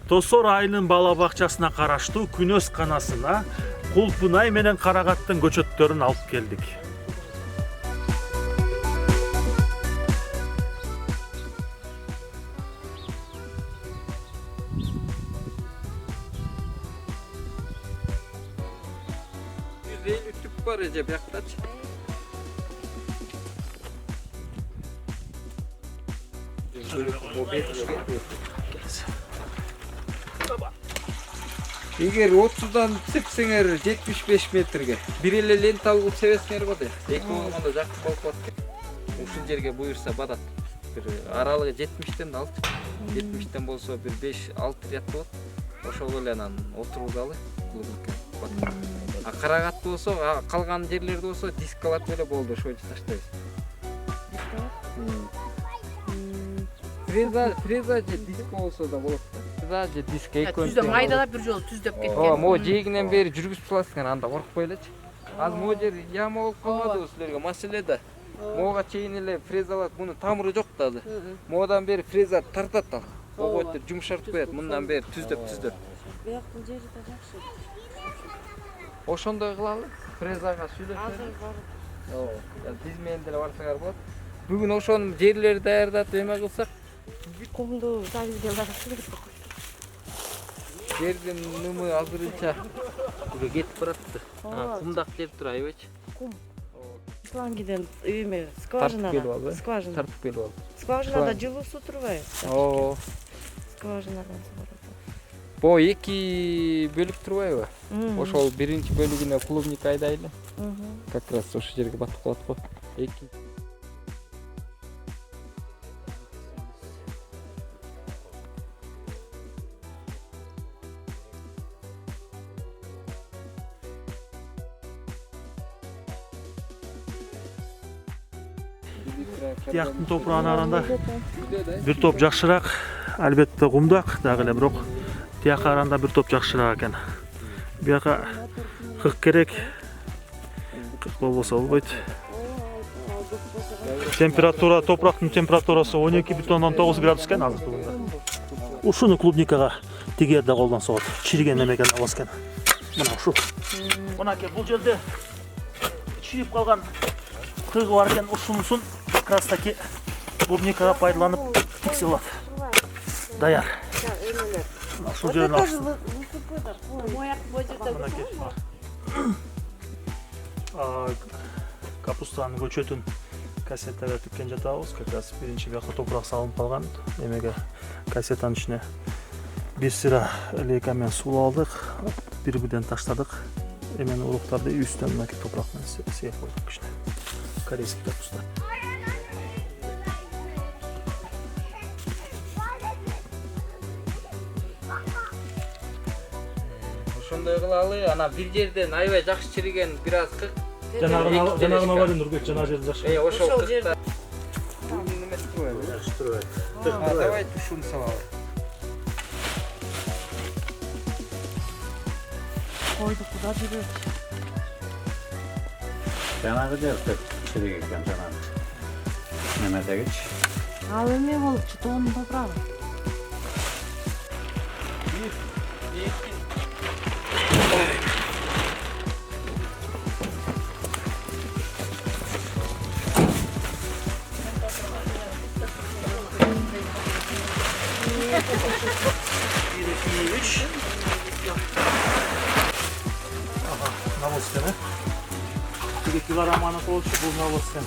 Тосор айылынын бала бакчасына караштуу Күнөс канасына Кулпунай менен Карагаттын көчөттөрүн алып келдик. Ütüp var Recep yaktaç. Егер 30-дан сексеңер 75 метрге бир эле лента алып себесиңер бада. Эки болгондо жакшы болуп калат. Ушул жерге буйрса бадат. Бир аралыгы 70тен алып 70тен болсо бир 5-6 ряд болот. Ошол эле анан отургузалы клубникке. А Карагатты болсо, калган жерлерде болсо дискалат эле болду, ошо таштайбыз. Фреза же диск болсо да болот. Фреза же диск экөө. Түздө майдалап бир жолу түздөп кеткен. Ооба, могу жээгинен бери жүргүзүп каласыңар, анда коркпой элечи. Азыр могу жер яма болуп калмадыбы силерге? Маселе да. Могуга чейин эле фрезалат, мунун тамыры жок да азыр. Могудан бери фреза тартат ал. Огойтуп жумшартып коет, мындан бери түздөп. Бияк бул жери да жакшы. Ошондой кылалы. Фрезага сүйлөшөбүз. Ооба, биз менен деле барсаңар болот. Бүгүн ошонун жерлери даярдатып эме кылсак, Кумду табизге барасыз керек. жердин нымы азырынча уже кетип баратты. Кумдак жер тур аябайчы. Кум. Ислангиден эме скважина. Скважина. Тартып келип алды. Скважинада жылуу суу турбайбы? Оо. Скважинадан суу барат. Бо эки бөлүк турбайбы? Ошол биринчи бөлүгүнө клубник айдайлы. Как раз ошол жерге батып калат го. Эки. Тияктын топурагына караганда бир топ жакшыраак, албетте кумдак дагы эле, бирок тияка караганда бир топ жакшыраак экен. Бияка 40 керек. 40 болбосо болбойт. Температура, топурактын температурасы 12,9 градус экен азыр. Ушуну клубникага тигерде колдонсо болот. Чириген неме экен албас экен. Мына ушу. Мынакей бул жерде чирип калган кыгы бар экен, ушунусун как раз таки клубникага пайдаланып тиксе болот. Даяр. Ушул жерден алып. Капустанын көчөтүн кассетага тиккен жатабыз. Как раз биринчи бияка топурак салынып калган. Эмеге кассетанын ичине бир сыра лейка менен суу алдык, бир бирден таштадык. Эмен уруктарды үстүнөн мынакей топурак менен сыйып койдук кичине. Корейский капуста. Ошондой кылалы, ана бир жерден аябай жакшы чириген бир аз кык. Жанагына бар Нурбек, жана жерде жакшы. Ошол кыкта. Неме турбайбы? Жакшы турбайт. Давай тушуну салалы. Койдук куда жүрөт. Жанагы жерде чирик экен жанагы. Немедегичи. Ал эме болупчу, тоонун топурагы. Навоз экен, э? 2 килограмманы болчу бул навоз экен.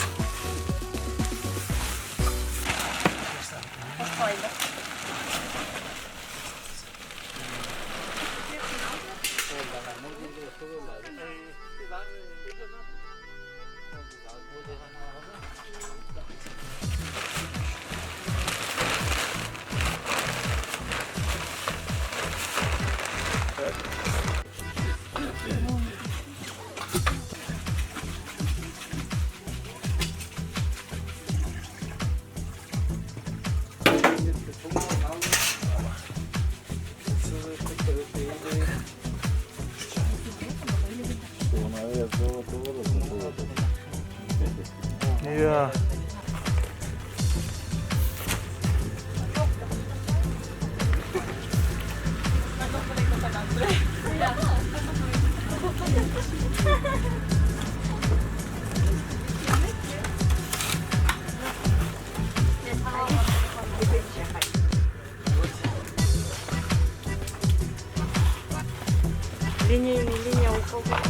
Ya. Линия упала.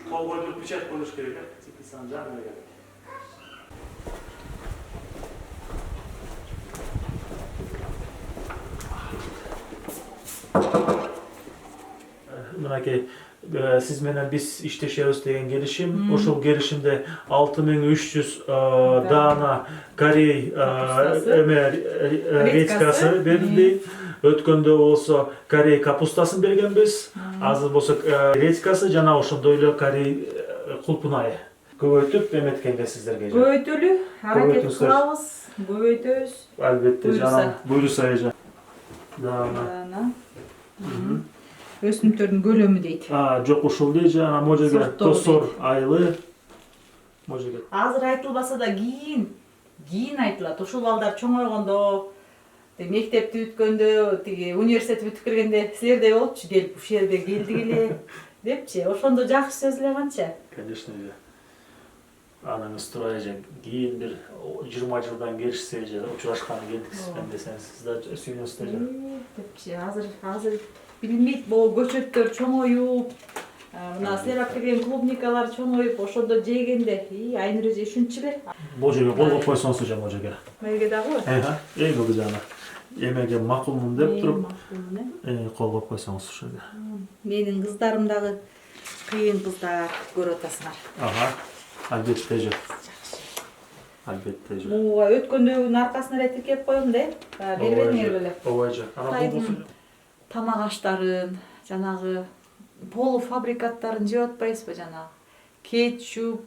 Kol koydurup bıçak konuş gerek. Çekil sancağı mı gerek? Mınaki siz menen biz işteşebиз деген gelişim. Oşul gelişimde 6300 dana Korey emer редькасы berildi. Ötkönde olsa Korey kapustaсын bergenбиз. Азыр болсо редькасы жана ошондой эле Korey кулпунайы. Көбөйтүп эметкенде сиздерге. Көбөйтөлү, аракет кылабыз, көбөйтөбүз. Албетте жана буйруса эже. Дана. Өсүмдөрдүн көлөмү дейт. Жок ушул дей жана можеге Сорттор тосор айлы. Можеге. Азыр айтылбаса да кийин айтылат. Ушул балдар чоңойгондо, мектепти бүткөндө, тиги университет бүтүп киргенде силердей болупчу келип ушул жерде келдик эле депчи. Ошондо жакшы сөз эле канча. Конечно же. Анаңыз турай эже кийин бир 20 жылдан келишсе эже учурашканы келдик десеңиз сиз да сүйүнөсүз эже. Депчи, азыр билинбейт, могу көчөттөр чоңоюп, мына силер алып келген клубникалар чоңоюп, ошондо жегенде, Айнур эже ушунчу эле. Можеге колго койсоңуз эже можеге. Меге дагы. Эң кылды жана. Эмеге макулмун деп туруп, колго койсоңуз ошо эле. Менин кыздарым дагы кыйын кыздар, көрүп атасыңар. Албетте же. Албетте же. Буга өткөндөгүнүн аркасына эле тиркеп коем да, бербедиңер беле. Ооба же. Кытайдын тамак аштарын, жанагы полуфабрикаттарын жеп атпайсызбы жанагы? Кетчуп,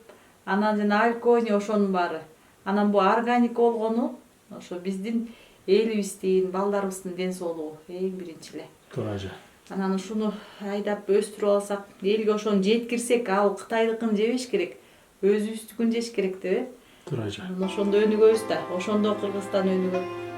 анан жана алкони ошонун баары. Анан бу органик болгону ошо биздин элибиздин, балдарыбыздын ден соолугу эң биринчи эле. Туура же. Анан ушуну айдап өстүрүп алсак, элге ошону жеткирсек, ал Кытайдыкын жебеш керек, өзүбүздүкүн жеш керек деп. Туура же. Ошондо өнүгөбүз да, ошондо Кыргызстан өнүгөт.